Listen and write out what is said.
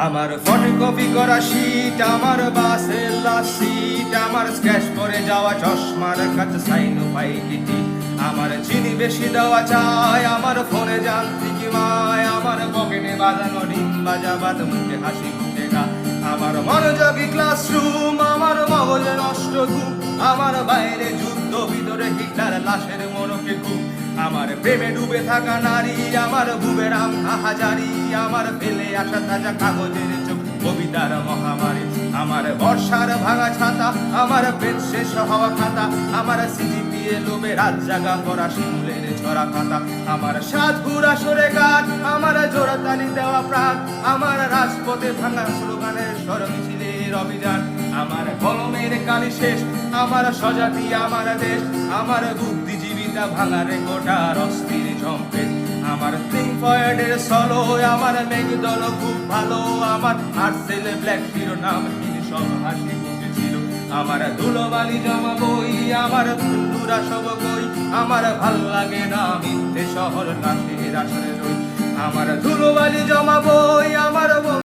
আমার ফটোকপি করা শীট, আমার বাসের লাস্ট সিট, আমার স্ক্র্যাচ করে যাওয়া চশমার কাছে সাইন পাইকিটি, আমার চিনি বেশি দেওয়া চাই, আমার ফোনে যান্ত্রিক মায়, আমার পকেটে বাজানো ডিম বাজাবাদ, মুখে হাসি মুখে গা, আমার মনোযোগী ক্লাসরুম, আমার মগজে নষ্ট ঘুম, আমার বাইরে যুদ্ধ, ভিতরে হিটলার লাশের মনকে ঘুম, আমার প্রেমে ডুবে থাকা নারী, আমার বুবেরাম হাহাজারি, আমার ফেলে আসা তাজা কাগজের চোখ, কবিতার মহামারী, আমার বর্ষার ভাঙা ছাতা, আমার পেট শেষ হওয়া খাতা, আমার সিজিপিএ লোভে রাত জাগা করা শিমুলের ছড়া খাতা, আমার সাত ঘুরা সরে গান, আমার জোড়া তালি দেওয়া প্রাণ, আমার রাজপথে ভাঙা স্লোগানের স্বর মিছিলের অভিযান, আমার কলমের কালি শেষ, আমার স্বজাতি, আমার দেশ, আমার বুদ্ধিজীবিতা ভাঙা রেকর্ডার অস্থির ঝম্পে, আমার পিঙ্ক ফয়েডের সলো, আমার মেঘদল খুব ভালো, আমার আর্টসেল ব্ল্যাক শিরোনাম সব হাসি মুখেছিল, আমার ধুলোবালি জমা বই, আমার বন্ধুরা সব কই, আমার ভাল লাগে না মিথ্যে শহর নাচের আসরে রই, আমার ধুলোবালি জমা বই, আমার